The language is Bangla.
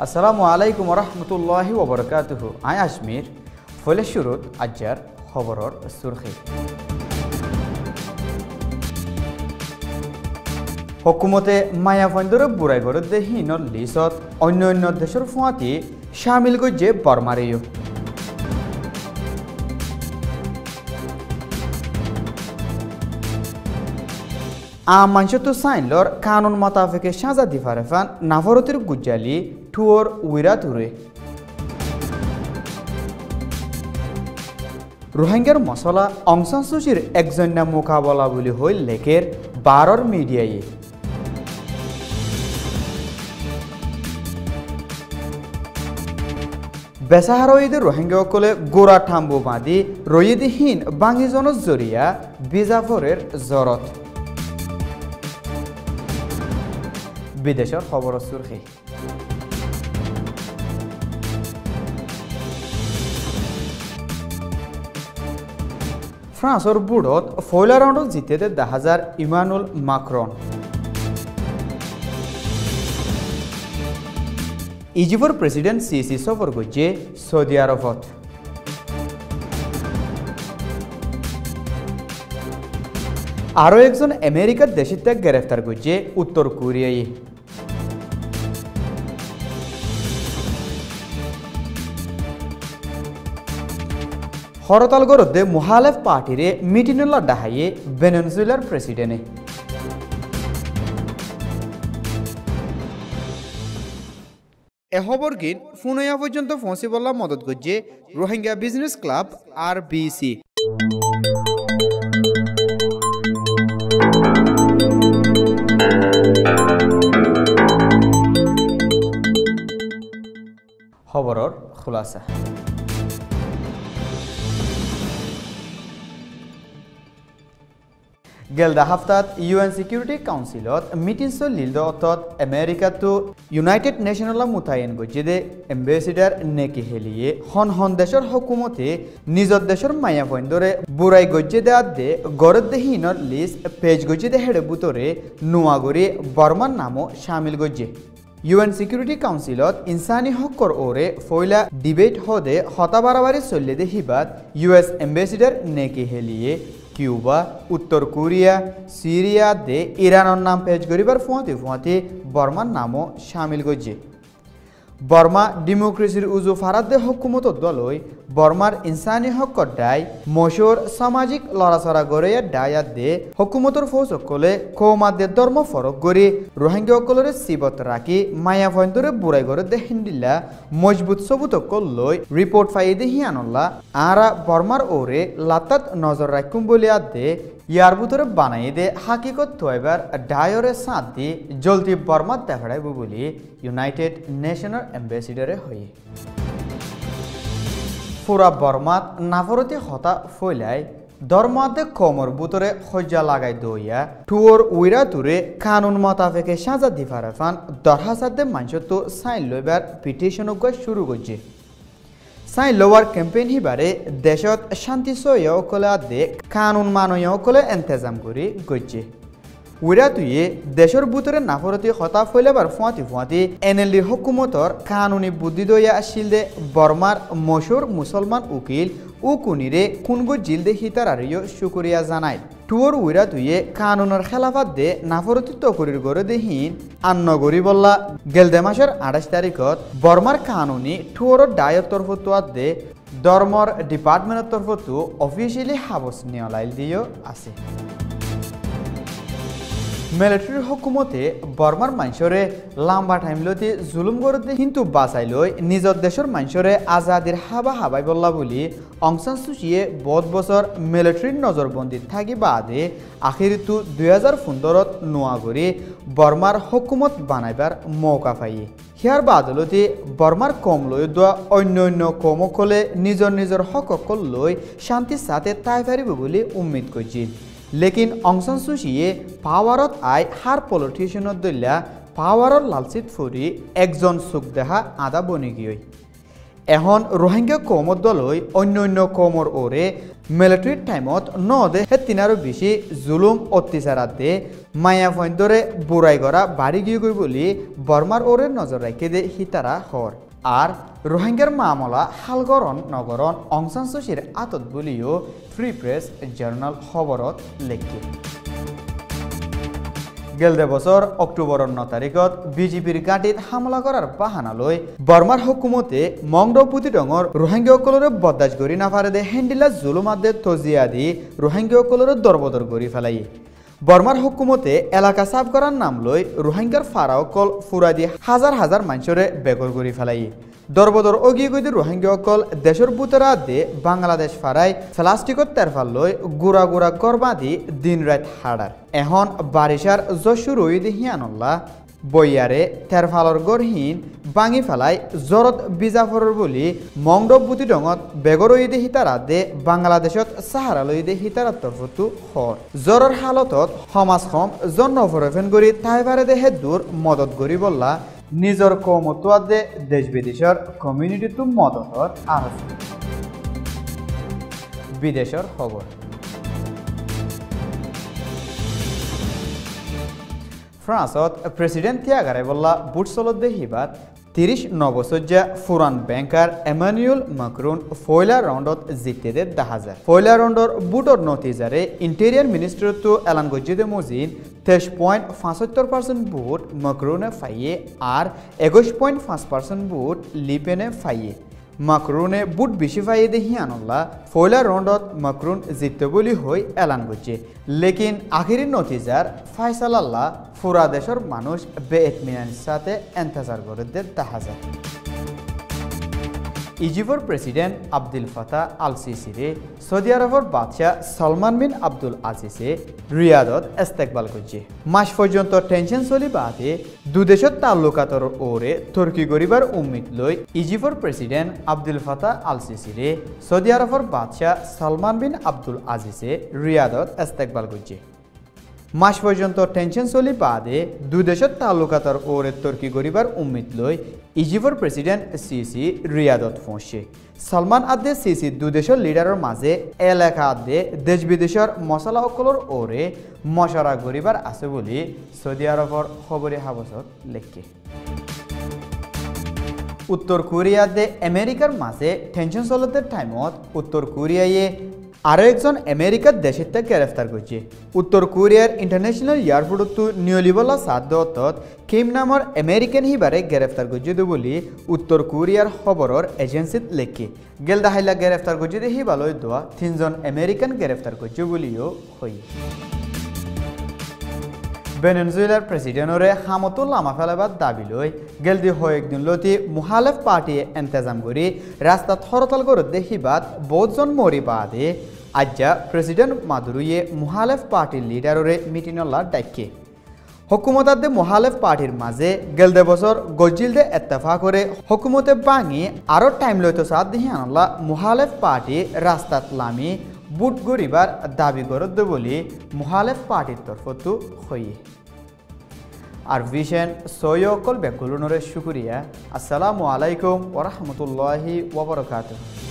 আসসালামু আলাইকুম রহমতুল্লাহি ওবরকাতুহু। আই আজমির ফলে শুরুত আজ্জার খবরর সুরখি। হকুমতে মায়াফন্দরে বুড়াই গড়ে দেহীনৰ লিষ্টত অন্য দেশৰ ফুৱাতি শামিল গজ্জে বৰ্মাৰেও। মানসতো সাইনলর কানুন মোতাবেকে সাজা দিফারেফান নাফরতির গুজ্জালি টুয়র উইরা তুরে। রোহিঙ্গার মশলা অং সান সুচির একজন্য মোকাবলা বলি হইল লেখের 12 মিডিয়ায়। বেসাহারীদের রোহিঙ্গাসকলে গোড়া ঠাম্বু বাঁধি রয়েদিহীন বাঙিজনের জরিয়া বিজাফরের জরত। বিদেশের খবর সুরখি। ফ্রান্সর বুড়ত ফয়লা রাউন্ডত জিতেতে 10,000 ইমানুল মাক্রন। ইজিপ্টর প্রেসিডেন্ট সিসি সফর করছে সৌদি আরবত। আরও একজন আমেরিকার দেশের ত্যাগ গ্রেফতার করছে উত্তর কোরিয়ায়। হরতাল গরদে মুহালেফ পার্টিরে মিটিনুল্লাহ ডাহাইয়ে ভেনেজুয়েলার প্রেসিডেন্টে। এ খবর গিন ফুনয়া পর্যন্ত পৌঁছিবলা মদত করছে রোহিঙ্গা বিজনেস ক্লাব RBC। খবরর খুলাসা। গেলদা হাফতাত UN সিকিউরিটি কাউন্সিলত মিটিং চলিল অর্থাৎ আমেরিকা তো ইউনাইটেড নেশনলা মুতায়েন গজ্জে দে এম্বেসিডার নেকি হেলিয়ে হন দেশের হকুমতে নিজর দেশের মায়া বন্দরে বুড়াই গজ্জে দে আদে গরদ দেহীনর লিস্ট পেজ গজ্জে দে হেডে বুতরে নোয়াগরি বর্মার নামও শামিল গজ্জে। UN সিকিউরিটি কাউন্সিলত ইনসানি হকর ওরে ফয়লা ডিবেট হদে হতা বারাবারি চললে দে হিবাত US এম্বেসিডার নেকি হেলিয়ে কিউবা, উত্তর কোরিয়া, সিরিয়া দে ইরানের নাম পেজ করিবার ফুয়াতে বর্মার নামও শামিল গজ্জে। বর্মা ডেমোক্রেসির উজু ফারাদ দে হকুমত দলই বর্মার ইনসানি হকর দায় মশোর সামাজিক লড়াচড়া গড়ে দায়াত দে হকুমতর ফৌজসকলে কৌমাদের ধর্ম ফরক গড়ি রোহিঙ্গাসকলরে সিবত রাখি মায়া ভয়ন্তরে বুড়াই গড়ে দে হিন্দিল্লা মজবুত সবুতকল লই রিপোর্ট ফাইয়ে দে হিয়ানল্লা আরা বর্মার ওরে লাতাত নজর রাখুম বলিয়া দে ইয়ার ভিতরে বানাই দে হাকিকত তোয়াইবার ডায়রে সাথ দি জলদি বর্মাত দেখাড়াইব বলি ইউনাইটেড নেশনের এম্বাসিডারে হয়ে। পুরা বর্মাত নাফরতি হতা ফইলাই ধর্মাদে কমর ভিতরে হজ্জা লাগাই দইয়া টুয়র উইরা তুরে কানুন মোতাবেকে সাজা দিফারেফান দরহাসাদে মানুষ তো সাইন লইবার পিটিশন শুরু করছে। সাইন লোয়ার ক্যাম্পেইন হিবারে দেশত শান্তি সয়কলে আদে কানুন মানয়কলে এন্তেজাম করি গজ্জে। উইরা তুইয়ে দেশের ভিতরে নাফরতি হতা ফইলেবার ফুয়াতি NLDর হকুমতর কানুনি বুদ্ধি দইয়া আসিল দে বর্মার মশহুর মুসলমান উকিল ও কুনিরে কুনগো জিলদে হিতারারিও শুকরিয়া জানায়। টুয়র উইরা তুইয়ে কানুনের খেলাফাত দে নাফরতি তকরির গড়ে দেহীন আন্নগরি বল্লা গেলদে মাসের 28 তারিখত বর্মার কানুনি টুয়র ডায়ের তরফত দে ধর্মর ডিপার্টমেন্টের তরফত অফিসিয়ালি হাবস নিয়লাইল দিও আছে। মিলিটারির হকুমতে বর্মার মানুষরে লম্বা টাইম লতি জুলুম করতে কিন্তু বাঁচাই লই নিজের দেশের মানুষরে আজাদির হাবাই বললা বলি অং সান সুচিয়ে বহুত বছর মিলিটারির নজরবন্দি থাকি বাদে আখিরিতু 2015 নোয়াগরি বর্মার হকুমত বানাইবার মৌকা পাইয়ে। হিয়ার বাদলতি বর্মার কম লই দোয়া অন্য কমকলে নিজের হককল লই শান্তির সাথে তাই পারিব বলে উম্মিদ করছি। লেকিন অং সান সুচিয়ে পাওয়ারত আই হার পলিটিশিয়ানত দইলা পাওয়ারর লালচিত ফুরি একজন চোখ দেখা আদা বনি গিয়ে এখন রোহিঙ্গা কমত দলই অন্য কমর ওরে মিলিটারি টাইমত নদে হেতিনারও বেশি জুলুম অত্যাচারাত দে মায়া ফন্দরে বুড়াই করা বাড়ি গিয়ে গই বলি বর্মার ওরে নজর রাখে দে হিতারা হর আর রোহিঙ্গার মামলা হালগরণ নগরণ অংসান সুচির আতত বলিও ফ্রি প্রেস জার্নাল খবরত লেখে গেলদে বছর অক্টোবরের 9 তারিখত বিজেপির গাঁটিত হামলা করার বাহানা লই বর্মার হুকুমতে মংডপুতি ডঙর রোহিঙ্গাসকলরে বদাজ করি না পারে দে হেন্ডিলা জুলুমাদে তজিয়া দি রোহিঙ্গাসকলরে দরবদর করি ফেলাই বর্মার হুকুমতে এলাকা সাফ করার নাম লই রোহিঙ্গার ফারাওকল ফুরা দি হাজার হাজার মানুষরে বেগর করি ফেলাই দরবদর অগিয়ে গই রোহিঙ্গাসকল দেশের বুতরা দে বাংলাদেশ ফারাই প্লাস্টিকত তেরফাল লই গুড়া গুড়া করবা দি দিন রাত হাড়ার এখন বারিশার যশুর রইদি হিয়ানল্লা বইয়ারে তেরফালর গড়হীন বাঙি ফেলাই জরত বিজাফরের বলি মংডবুতি ডঙত বেগর ইদে হিতারা দে বাংলাদেশত সাহারা লইদে হিতারার তরফতু হর জ্বরের হালতত সমাজখন জন্ম ফরফেন করি তাইবারে দেহে দূর মদত করি বললা নিজর কমতুয়া দে দেশ বিদেশের কমিউনিটিতো মদতর আর বিদেশের খবর ফ্রান্সত প্রেসিডেন্ট থিয়াগারে বললা বুটসলত দেহিবাত 30 বছরজা ফুরান ব্যাংকার এমানুয়েল মাক্রন ফয়লা রাউন্ডত জিতে দে 10,000 ফয়লা রাউন্ডর বুটর নতিজারে ইন্টেরিয়ার মিনিস্ট্রিটো এলান গজ্জিদে মজিন 23.75% বুট মাক্রনে ফাইয়ে আর 21.5% বুট লিপেনে ফাইয়ে মাক্রুনে বুট বেশি ফাইয়ে দে হিয়ানল্লা ফয়লা রাউন্ডত মাক্রুন জিততে বলি হই এলান গজ্জে লেকিন আখিরি নতিজার ফাইসালাল্লাহ পুরা দেশের মানুষ বেএতমিনানের সাথে এন্তজার করে দে 10,000 ইজিপ্টের প্রেসিডেন্ট আব্দুল ফাতাহ আল সিসিরে সৌদি আরবের বাদশাহ সালমান বিন আব্দুল আজিজে রিয়াদত ইস্তেকবাল করছে মাস পর্যন্ত টেনশন চলি বাদে দুদেশের তাল্লুকাতর ওরে তুর্কি গরিবার উম্মিদ লই ইজিপ্টের প্রেসিডেন্ট আব্দুল ফাতাহ আল সিসিরে সৌদি আরবের বাদশাহ সালমান বিন আব্দুল আজিজে রিয়াদত ইস্তেকবাল করছে মাস পর্যন্ত টেনশন চলি বাদে দুদেশের তাল্লুকাতর ওরে তুর্কি গরিবার উম্মিদ লই ইজিপ্টের প্রেসিডেন্ট সিসি রিয়াদত পৌঁছে সালমান আদে সিসি দুদেশের লিডারের মাঝে এলাকা আদে দেশ বিদেশের মশলা সকলের ওরে মশারা গরিবার আছে বলে সৌদি আরবের খবরে হাবসত লেখে উত্তর কোরিয়াতে আমেরিকার মাঝে টেনশন চলতে টাইমত উত্তর কোরিয়ায় আরও একজন আমেরিকার দেশের থেকে গ্রেফতার করছে উত্তর কোরিয়ার ইন্টারন্যাশনাল এয়ারপোর্টত নিয়লিবলা সাদত কিম নামৰ আমেরিকান হিবারে গ্রেফতার করছে বলে উত্তর কোরিয়ার খবরের এজেন্সিত লেখে গেলদা হাইলা গ্রেফতার করছে হিবালয় দোয়া 3 জন আমেরিকান গ্রেফতার করছে বলিও হই ভেনেজুয়েলার প্রেসিডেন্টরে হামতুল লামা ফেলাবার দাবি লই গেলদি কয়েকদিন লতি মুহালেফ পার্টি এন্তেজাম করি রাস্তা হরতাল করে দেখিবাদ বহুজন মরি বাদে আজ্জা প্রেসিডেন্ট মাদুরুয়ে মুহালেফ পার্টির লিডাররে মিটিনল্লা ডাকে হুকুমতাদে মুহালেফ পার্টির মাঝে গেলদে বছর গজিলদে এত্তেফা করে হুকুমতে ভাঙি আরও টাইম লইতো সাদ দিহিয়ানল্লা মুহালেফ পার্টি রাস্তাত লামি বুট গরিবার দাবি করত বলে মুহালেফ পার্টির তরফতো হইয়ে আর ভিশন সৈয়কল বেকুলনরে শুকরিয়া আসসালামু আলাইকুম ওয়া রাহমাতুল্লাহি ওয়া বারাকাতুহু।